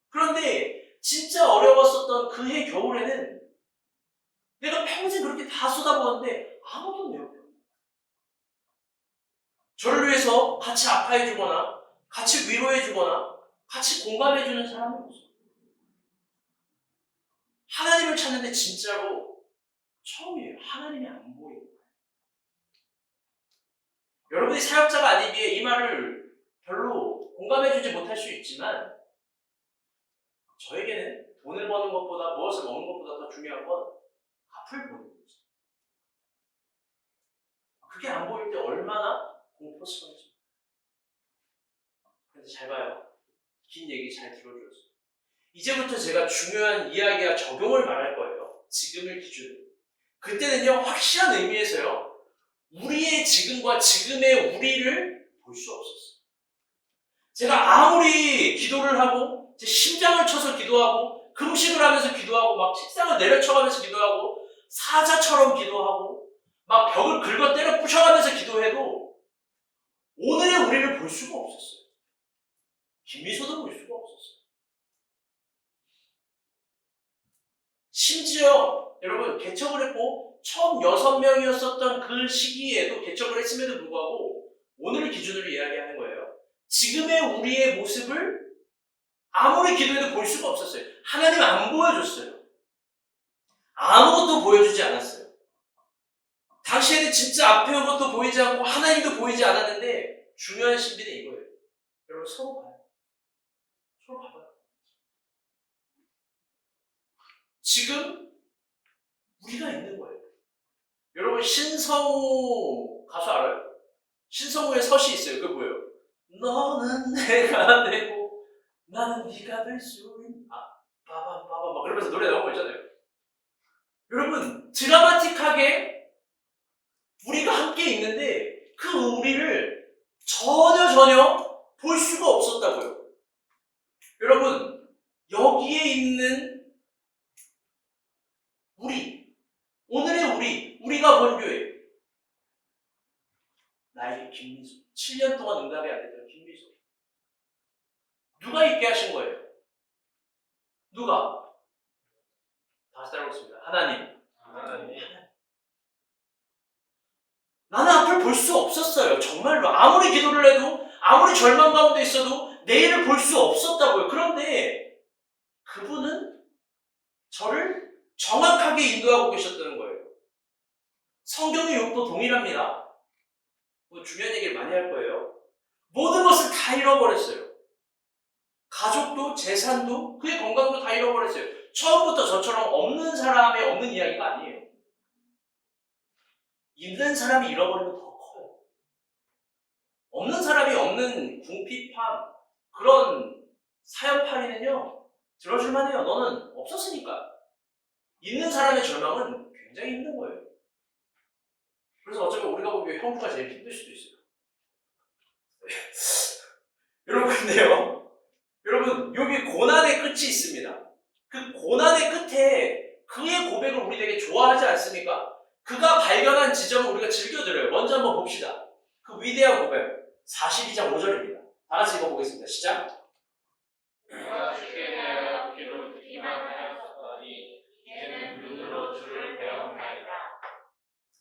그런데 진짜 어려웠었던 그해 겨울에는 내가 평생 그렇게 다 쏟아부었는데 아무도 내 옆에 없어요. 저를 위해서 같이 아파해주거나 같이 위로해주거나 같이 공감해주는 사람이 없어요. 하나님을 찾는데 진짜로 처음이에요. 하나님이 안 보이는 거예요. 여러분이 사역자가 아니기에 이 말을 별로 공감해주지 못할 수 있지만 저에게는 돈을 버는 것보다 무엇을 먹는 것보다 더 중요한 건 앞을 보는 거죠. 그게 안 보일 때 얼마나 공포스러운지. 그런데 잘 봐요. 긴 얘기 잘 들어주었어요. 이제부터 제가 중요한 이야기와 적용을 말할 거예요. 지금을 기준으로. 그때는요, 확실한 의미에서요, 우리의 지금과 지금의 우리를 볼 수 없었어요. 제가 아무리 기도를 하고, 제 심장을 쳐서 기도하고, 금식을 하면서 기도하고, 막 책상을 내려쳐가면서 기도하고, 사자처럼 기도하고, 막 벽을 긁어 때려 부셔가면서 기도해도, 오늘의 우리를 볼 수가 없었어요. 김미소도 볼 수가 없었어요. 심지어 여러분 개척을 했고 처음 6명이었었던 그 시기에도 개척을 했음에도 불구하고 오늘을 기준으로 이야기하는 거예요. 지금의 우리의 모습을 아무리 기도해도 볼 수가 없었어요. 하나님 안 보여줬어요. 아무것도 보여주지 않았어요. 당시에는 진짜 앞에 온 것도 보이지 않고 하나님도 보이지 않았는데 중요한 신비는 이거예요. 여러분 서로 봐요. 서로 봐봐요. 지금 우리가 있는 거예요. 여러분 신성우 가수 알아요? 신성우의 서시 있어요. 그게 뭐예요? 너는 내가 되고 나는 네가 될 수 있는 빠밤 막 그러면서 노래 나오고 있잖아요. 여러분 드라마틱하게 우리가 함께 있는데 그 우리를 전혀 볼 수가 없었다고요. 여러분 여기에 있는 우리, 오늘의 우리가 본 교회. 나에게 김미소. 7년 동안 응답이 안 됐던 김미소. 누가 있게 하신 거예요? 누가? 다시 따라오겠습니다. 하나님. 나는 앞을 볼 수 없었어요. 정말로. 아무리 기도를 해도, 아무리 절망 가운데 있어도 내일을 볼 수 없었다고요. 그런데 그분은 저를 정확하게 인도하고 계셨다는 거예요. 성경의 욕도 동일합니다. 중요한 얘기를 많이 할 거예요. 모든 것을 다 잃어버렸어요. 가족도 재산도 그의 건강도 다 잃어버렸어요. 처음부터 저처럼 없는 사람의 없는 이야기가 아니에요. 있는 사람이 잃어버리면 더 커요. 없는 사람이 없는 궁핍함 그런 사연팔이는요 들어줄만 해요. 너는 없었으니까. 있는 사람의 절망은 굉장히 힘든 거예요. 그래서 어쩌면 우리가 보기에 형부가 제일 힘들 수도 있어요. 여러분 근데요. 여러분 여기 고난의 끝이 있습니다. 그 고난의 끝에 그의 고백을 우리 되게 좋아하지 않습니까? 그가 발견한 지점을 우리가 즐겨드려요. 먼저 한번 봅시다. 그 위대한 고백 42장 5절입니다. 다 같이 읽어보겠습니다. 시작. 내가 주께 대하여 귀로 듣기만 하였더니 이제는 눈으로 주를 배웠나이다.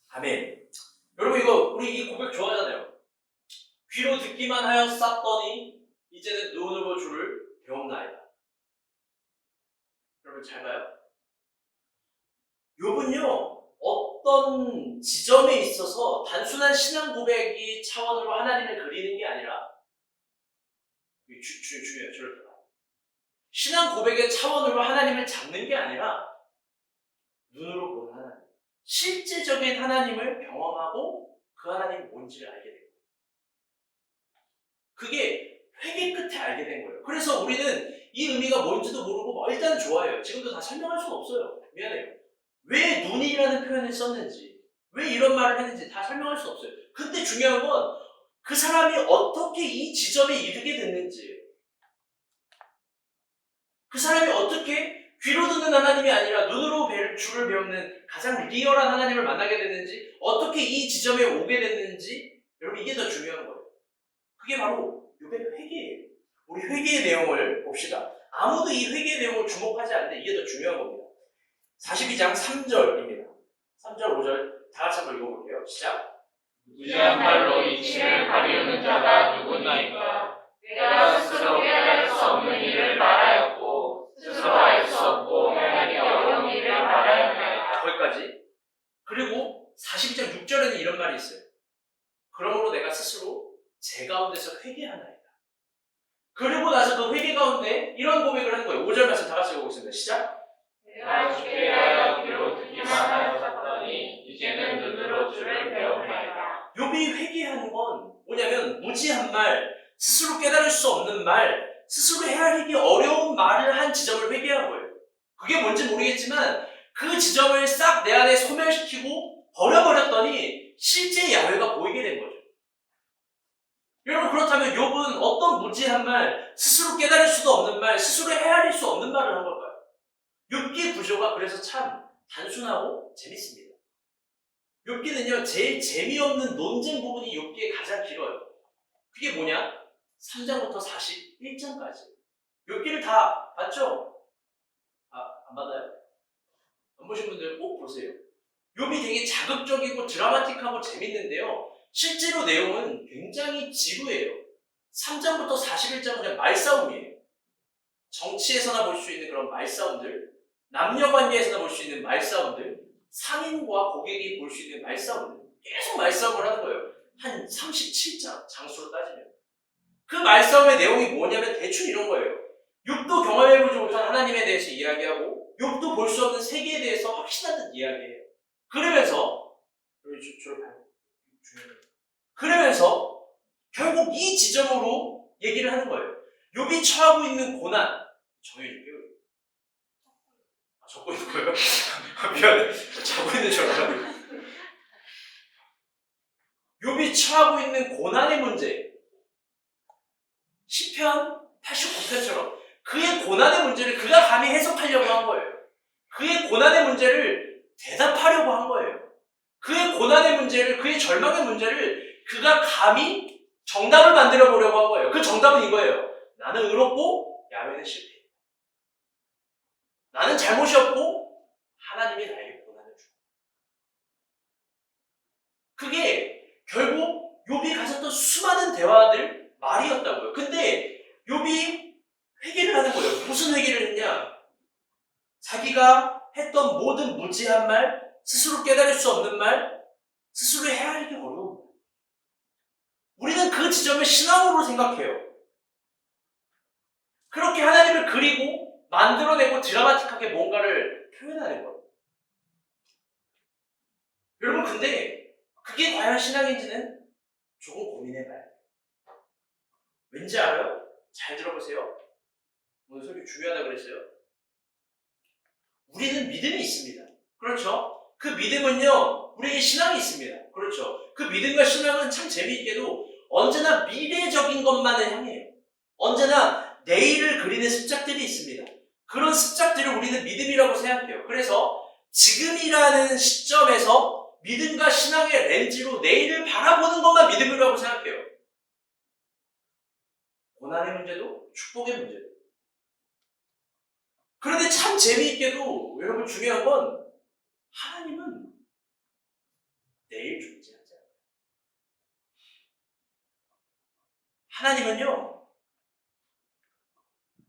아멘. 여러분 이거 우리 이 고백 좋아하잖아요. 귀로 듣기만 하였었더니 이제는 눈으로 주를 배웠나이다. 여러분 잘 봐요. 욥은요 어떤 지점에 있어서 단순한 신앙 고백이 차원으로 하나님을 그리는 게 아니라 중요해요. 저를 봐요. 신앙 고백의 차원으로 하나님을 잡는 게 아니라 눈으로 보는 하나님, 실제적인 하나님을 경험하고 그 하나님이 뭔지를 알게 돼요. 그게 회개 끝에 알게 된 거예요. 그래서 우리는 이 의미가 뭔지도 모르고 일단 좋아해요. 지금도 다 설명할 수는 없어요. 미안해요. 왜 눈이라는 표현을 썼는지, 왜 이런 말을 했는지 다 설명할 수 없어요. 근데 중요한 건 그 사람이 어떻게 이 지점에 이르게 됐는지, 그 사람이 어떻게 귀로 듣는 하나님이 아니라 눈으로 주를 배우는 가장 리얼한 하나님을 만나게 됐는지, 어떻게 이 지점에 오게 됐는지, 여러분 이게 더 중요한 거예요. 그게 바로 욥의 회개예요. 우리 회개의 내용을 봅시다. 아무도 이 회개의 내용을 주목하지 않는데 이게 더 중요한 겁니다. 42장 3절입니다. 3절, 5절 다 같이 한번 읽어볼게요. 시작. 무지한 말로 이치를 가리우는 자가 누구나이까. 내가 스스로 깨달을 수 없는 일을 말하였고 스스로 알 수 없고 해내기 어려운 일을 말하였나이다. 거기까지. 그리고 42장 6절에는 이런 말이 있어요. 그러므로 내가 스스로 제 가운데서 회개하나이다. 그리고 나서 그 회개 가운데 이런 고백을 하는 거예요. 5절 말씀 다 같이 읽어보겠습니다. 시작. 내가 주께 대하여 귀로 듣기만 하였더니 이제는 눈으로 주를 배우나이다. 욥이 회개하는 건 뭐냐면 무지한 말, 스스로 깨달을 수 없는 말, 스스로 헤아리기 어려운 말을 한 지점을 회개한 거예요. 그게 뭔지 모르겠지만 그 지점을 싹 내 안에 소멸시키고 버려버렸더니 실제 야훼가 보이게 된 거죠. 여러분, 그렇다면 욥은 어떤 무지한 말, 스스로 깨달을 수도 없는 말, 스스로 헤아릴 수 없는 말을 한 걸까요? 욥기의 구조가 그래서 참 단순하고 재밌습니다. 욥기는요, 제일 재미없는 논쟁 부분이 욥기에 가장 길어요. 그게 뭐냐? 3장부터 41장까지. 욥기를 다 봤죠? 안 봤나요? 안 보신 분들 꼭 보세요. 욥이 되게 자극적이고 드라마틱하고 재밌는데요. 실제로 내용은 굉장히 지루해요. 3장부터 41장은 그냥 말싸움이에요. 정치에서나 볼 수 있는 그런 말싸움들, 남녀관계에서나 볼 수 있는 말싸움들, 상인과 고객이 볼 수 있는 말싸움들, 계속 말싸움을 하는 거예요. 한 37장 장수로 따지면. 그 말싸움의 내용이 뭐냐면 대충 이런 거예요. 욥도 경험해보지 못한 하나님에 대해서 이야기하고 욥도 볼 수 없는 세계에 대해서 확신하는 이야기예요. 그러면서 결국 이 지점으로 얘기를 하는 거예요. 욥이 처하고 있는 고난, 정해줄게요. 적고 있는 거예요? 미안해. 적고 있는 줄 알았는데. 욥이 처하고 있는 고난의 문제, 시편 89편처럼 그의 고난의 문제를 그가 감히 해석하려고 한 거예요. 그의 고난의 문제를 대답하려고 한 거예요. 그의 고난의 문제를, 그의 절망의 문제를 그가 감히 정답을 만들어 보려고 한 거예요. 그 정답은 이거예요. 나는 의롭고 야훼는 실패. 나는 잘못이 없고 하나님이 나에게 고난을 주고. 그게 결국 욥이 가졌던 수많은 대화들 말이었다고요. 근데 욥이 회개를 하는 거예요. 무슨 회개를 했냐? 자기가 했던 모든 무지한 말, 스스로 깨달을 수 없는 말, 스스로 헤아리기 어려운 말. 우리는 그 지점을 신앙으로 생각해요. 그렇게 하나님을 그리고 만들어내고 드라마틱하게 뭔가를 표현하는 거예요. 여러분, 근데 그게 과연 신앙인지는 조금 고민해봐요. 왠지 알아요? 잘 들어보세요. 오늘 설교 중요하다고 그랬어요. 우리는 믿음이 있습니다. 그렇죠? 그 믿음은요, 우리에게 신앙이 있습니다. 그렇죠? 그 믿음과 신앙은 참 재미있게도 언제나 미래적인 것만을 향해요. 언제나 내일을 그리는 습작들이 있습니다. 그런 습작들을 우리는 믿음이라고 생각해요. 그래서 지금이라는 시점에서 믿음과 신앙의 렌즈로 내일을 바라보는 것만 믿음이라고 생각해요. 고난의 문제도 축복의 문제도. 그런데 참 재미있게도 여러분 중요한 건 하나님은 내일 존재하지 않아요. 하나님은요,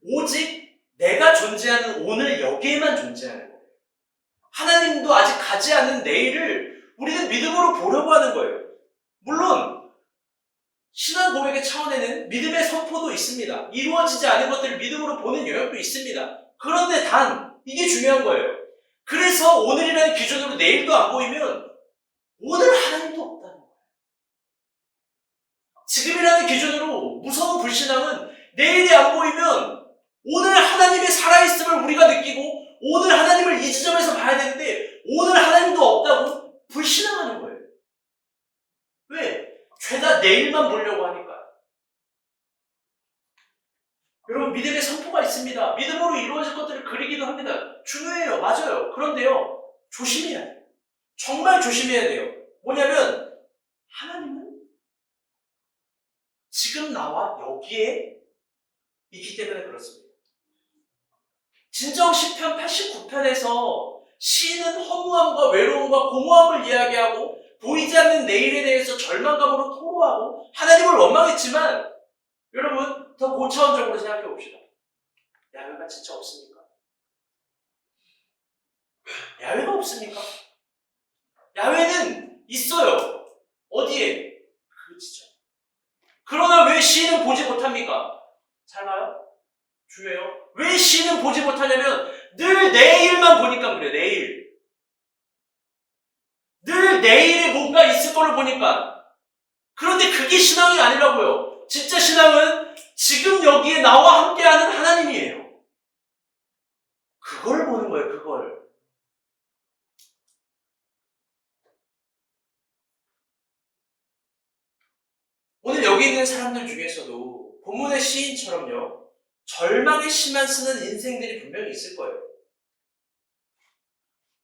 오직 내가 존재하는 오늘 여기에만 존재하는 거예요. 하나님도 아직 가지 않는 내일을 우리는 믿음으로 보려고 하는 거예요. 물론 신앙 고백의 차원에는 믿음의 선포도 있습니다. 이루어지지 않은 것들을 믿음으로 보는 영역도 있습니다. 그런데 단 이게 중요한 거예요. 그래서 오늘이라는 기준으로 내일도 안 보이면 오늘 하나님도 없다는 거예요. 지금이라는 기준으로 무서운 불신앙은 내일이 안 보이면 오늘 하나님의 살아있음을 우리가 느끼고 오늘 하나님을 이 지점에서 봐야 되는데 오늘 하나님도 없다고 불신앙하는 거예요. 왜? 죄다 내일만 보려고 하니까. 여러분 믿음의 선포가 있습니다. 믿음으로 이루어질 것들을 그리기도 합니다. 중요해요. 맞아요. 그런데요. 조심해야 돼요. 정말 조심해야 돼요. 뭐냐면 하나님은 지금 나와 여기에 있기 때문에 그렇습니다. 진정 시편 89편에서 시인은 허무함과 외로움과 공허함을 이야기하고 보이지 않는 내일에 대해서 절망감으로 토로하고 하나님을 원망했지만 여러분 더 고차원적으로 생각해 봅시다. 야훼가 진짜 없습니까? 야훼가 없습니까? 야훼는 있어요. 어디에? 그 지점. 그러나 왜 시인은 보지 못합니까? 잘 봐요. 중요해요. 왜 시인은 보지 못하냐면 늘 내일만 보니까 그래요. 내일. 늘 내일에 뭔가 있을 걸로 보니까. 그런데 그게 신앙이 아니라고요. 진짜 신앙은 지금 여기에 나와 함께하는 하나님이에요. 그걸 보는 거예요. 그걸. 오늘 여기 있는 사람들 중에서도 본문의 시인처럼요. 절망의 시만 쓰는 인생들이 분명히 있을 거예요.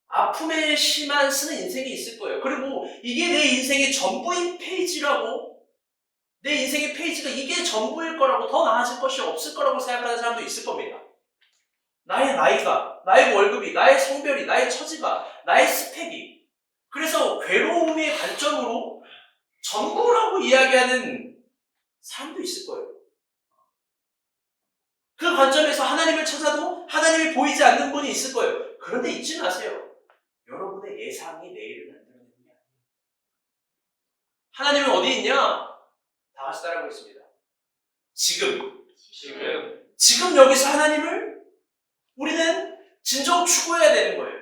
아픔의 시만 쓰는 인생이 있을 거예요. 그리고 이게 내 인생의 전부인 페이지라고, 내 인생의 페이지가 이게 전부일 거라고, 더 나아질 것이 없을 거라고 생각하는 사람도 있을 겁니다. 나의 나이가, 나의 월급이, 나의 성별이, 나의 처지가, 나의 스펙이. 그래서 괴로움의 관점으로 전부라고 이야기하는 사람도 있을 거예요. 그 관점에서 하나님을 찾아도 하나님이 보이지 않는 분이 있을 거예요. 그런데 잊지 마세요. 여러분의 예상이 내일을 만들어내는 게 아니에요. 하나님은 어디 있냐? 다 같이 따라하겠습니다. 지금 여기서 하나님을 우리는 진정 추구해야 되는 거예요.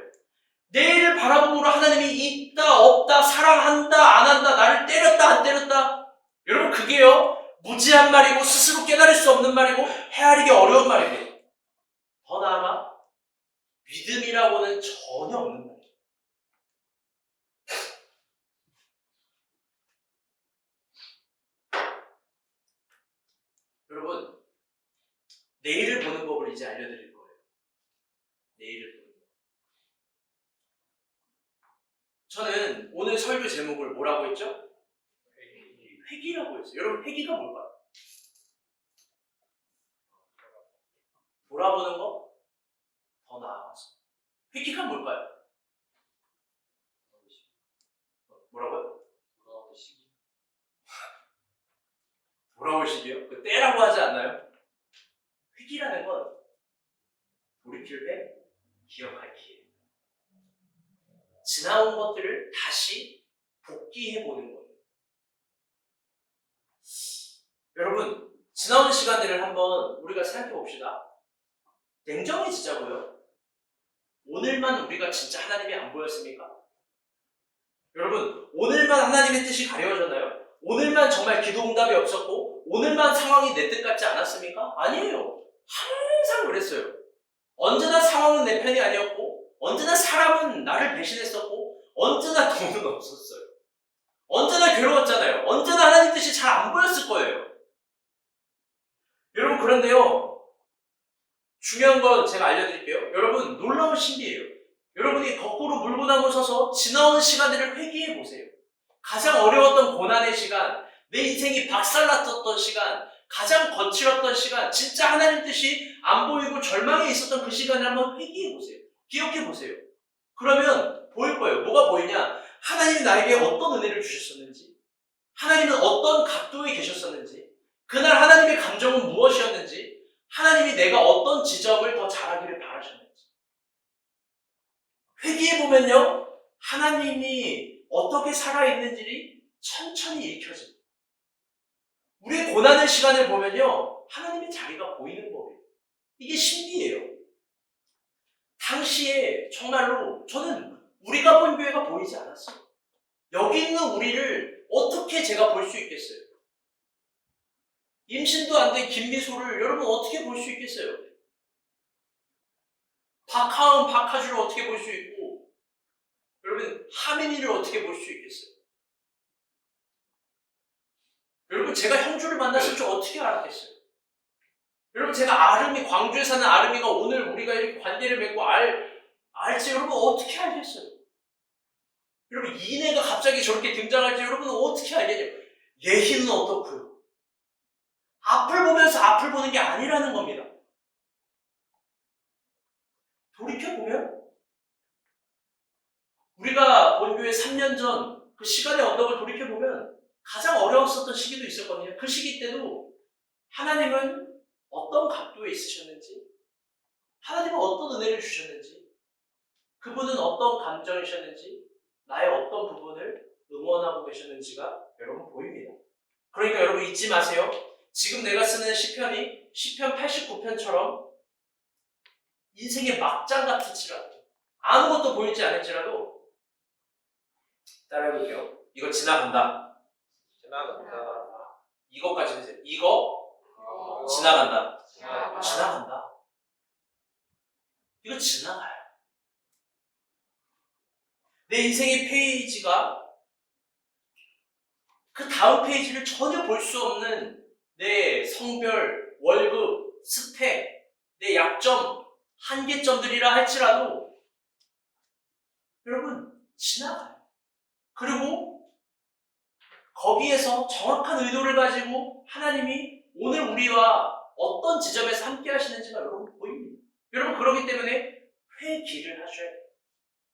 내일을 바라봄으로 하나님이 있다, 없다, 사랑한다, 안 한다, 나를 때렸다, 안 때렸다. 여러분 그게요. 무지한 말이고 스스로 깨달을 수 없는 말이고 헤아리기 어려운 말입니다. 더 나아가 믿음이라고는 전혀 없는 말이에요. 여러분 내일을 보는 법을 이제 알려드릴 거예요. 내일을 보는 법. 저는 오늘 설교 제목을 뭐라고 했죠? 회기라고 했어요. 여러분 회기가 뭘까요? 돌아보는 거? 더 나아가서. 회기가 뭘까요? 뭐라고요? 돌아오시기요? 그 때라고 하지 않나요? 회기라는 건 돌이킬 때 기억할 기회. 지나온 것들을 다시 복귀해보는 거예요. 여러분, 지나온 시간들을 한번 우리가 생각해봅시다. 냉정해지자고요. 오늘만 우리가 진짜 하나님이 안 보였습니까? 여러분, 오늘만 하나님의 뜻이 가려워졌나요? 오늘만 정말 기도 응답이 없었고 오늘만 상황이 내 뜻 같지 않았습니까? 아니에요. 항상 그랬어요. 언제나 상황은 내 편이 아니었고 언제나 사람은 나를 배신했었고 언제나 돈은 없었어요. 언제나 괴로웠잖아요. 언제나 하나님 뜻이 잘 안 보였을 거예요. 여러분 그런데요. 중요한 건 제가 알려드릴게요. 여러분 놀라운 신비예요. 여러분이 거꾸로 물구나무 서서 지나온 시간들을 회귀해 보세요. 가장 어려웠던 고난의 시간, 내 인생이 박살났었던 시간, 가장 거칠었던 시간, 진짜 하나님 뜻이 안 보이고 절망에 있었던 그 시간을 한번 회귀해 보세요. 기억해 보세요. 그러면 보일 거예요. 뭐가 보이냐? 하나님이 나에게 어떤 은혜를 주셨었는지, 하나님은 어떤 각도에 계셨었는지, 그날 하나님의 감정은 무엇이었는지, 하나님이 내가 어떤 지점을 더 잘하기를 바라셨는지. 회귀해보면요, 하나님이 어떻게 살아있는지 천천히 읽혀집니다. 우리의 고난의 시간을 보면요, 하나님의 자리가 보이는 법이에요. 이게 신비예요. 당시에 정말로 저는 우리가 본 교회가 보이지 않았어요. 여기 있는 우리를 어떻게 제가 볼 수 있겠어요? 임신도 안 된 김미소를 여러분 어떻게 볼 수 있겠어요? 박하은, 박하주를 어떻게 볼 수 있고 여러분 하민이를 어떻게 볼 수 있겠어요? 여러분 제가 형주를 만났을 줄 어떻게 알았겠어요? 여러분 제가 아름이 광주에 사는 아름이가 오늘 우리가 이렇게 관계를 맺고 알지 여러분 어떻게 알겠어요? 여러분 이내가 갑자기 저렇게 등장할지 여러분 어떻게 알겠냐고. 예희는 어떻고요? 앞을 보면서 앞을 보는 게 아니라는 겁니다. 돌이켜보면 우리가 본교회 3년 전 그 시간의 언덕을 돌이켜보면 가장 어려웠었던 시기도 있었거든요. 그 시기 때도 하나님은 어떤 각도에 있으셨는지, 하나님은 어떤 은혜를 주셨는지, 그분은 어떤 감정이셨는지, 나의 어떤 부분을 응원하고 계셨는지가 여러분 보입니다. 그러니까 여러분 잊지 마세요. 지금 내가 쓰는 시편이 시편 89편처럼 인생의 막장 같을지라도 아무것도 보이지 않을지라도 따라해볼게요. 이거 지나간다. 이거까지 해주세요. 이거 지나간다. 지나간다. 이거 지나가요. 내 인생의 페이지가 그 다음 페이지를 전혀 볼 수 없는 내 성별, 월급, 스펙, 내 약점, 한계점들이라 할지라도 여러분 지나가요. 그리고 거기에서 정확한 의도를 가지고 하나님이 오늘 우리와 어떤 지점에서 함께 하시는지가 여러분 보입니다. 여러분 그렇기 때문에 회귀를 하셔야 돼요.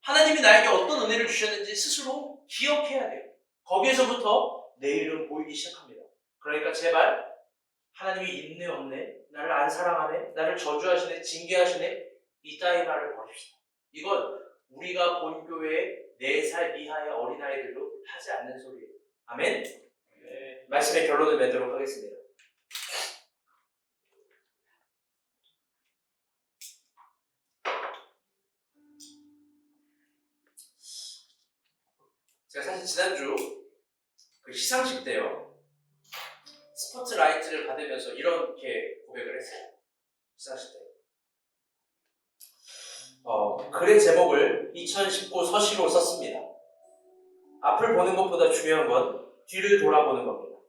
하나님이 나에게 어떤 은혜를 주셨는지 스스로 기억해야 돼요. 거기에서부터 내일은 보이기 시작합니다. 그러니까 제발 하나님이 있네 없네, 나를 안 사랑하네, 나를 저주하시네, 징계하시네, 이따위 말을 버립시다. 이건 우리가 본교회의 4살 이하의 어린아이들도 하지 않는 소리예요. 아멘? 네. 말씀의 결론을 맺도록 하겠습니다. 제가 사실 지난주 그 시상식 때요, 스포트라이트를 받으면서 이렇게 고백을 했어요. 시상식 때. 글의 제목을 2019 서시로 썼습니다. 앞을 보는 것보다 중요한 건 뒤를 돌아보는 겁니다.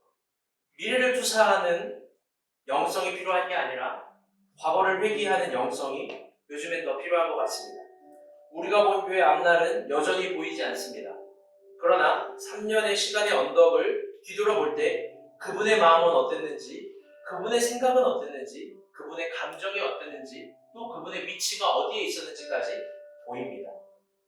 미래를 투사하는 영성이 필요한 게 아니라 과거를 회귀하는 영성이 요즘엔 더 필요한 것 같습니다. 우리가 본 교회 앞날은 여전히 보이지 않습니다. 그러나 3년의 시간의 언덕을 뒤돌아볼 때 그분의 마음은 어땠는지, 그분의 생각은 어땠는지, 그분의 감정이 어땠는지, 또 그분의 위치가 어디에 있었는지까지 보입니다.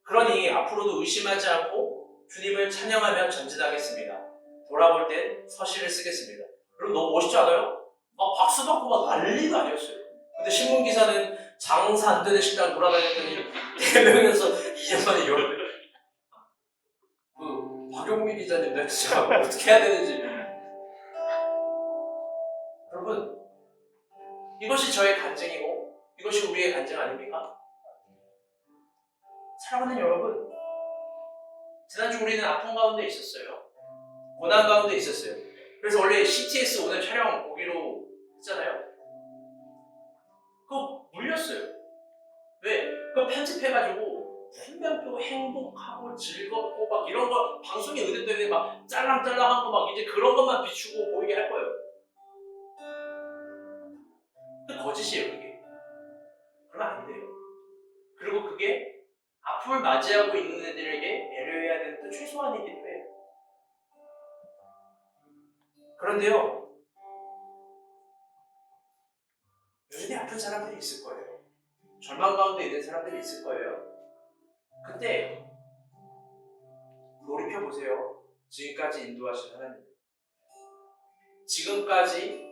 그러니 앞으로도 의심하지 않고 주님을 찬양하며 전진하겠습니다. 돌아볼 땐 서시를 쓰겠습니다. 여러분 너무 멋있지 않아요? 막 박수 받고 막 난리가 아니었어요. 근데 신문기사는 장사 안 되는 식당 돌아다녔더니 4명이서 2년 만에 10명. 박용미 기자님 나 진짜 어떻게 해야 되는지. 여러분 이것이 저의 간증이고 이것이 우리의 간증 아닙니까? 사랑하는 여러분, 지난주 우리는 아픔 가운데 있었어요. 고난 가운데 있었어요. 그래서 원래 CTS 오늘 촬영 오기로 했잖아요. 그거 물렸어요. 왜? 그거 편집해가지고 분명히 행복하고 즐겁고 막 이런 거 방송에 의도되는 막 짤랑짤랑하고 막 이제 그런 것만 비추고 보이게 할 거예요. 근데 거짓이에요, 그게. 그러면 안 돼요. 그리고 그게 아픔을 맞이하고 있는 애들에게 배려해야 되는 또 최소한이기도 해요. 그런데요, 여전히 아픈 사람들이 있을 거예요. 절망 가운데 있는 사람들이 있을 거예요. 그때 돌이켜보세요. 지금까지 인도하신 하나님. 지금까지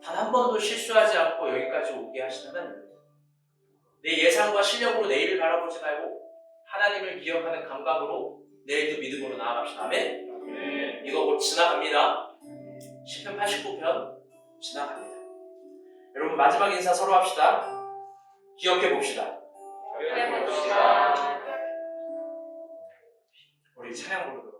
단 한 번도 실수하지 않고 여기까지 오게 하신 하나님. 내 예상과 실력으로 내일을 바라보지 말고 하나님을 기억하는 감각으로 내일도 믿음으로 나아갑시다. 아멘? 네. 이거 곧 지나갑니다. 시편 89편 지나갑니다. 여러분 마지막 인사 서로 합시다. 기억해 봅시다. 우리 찬양 부르고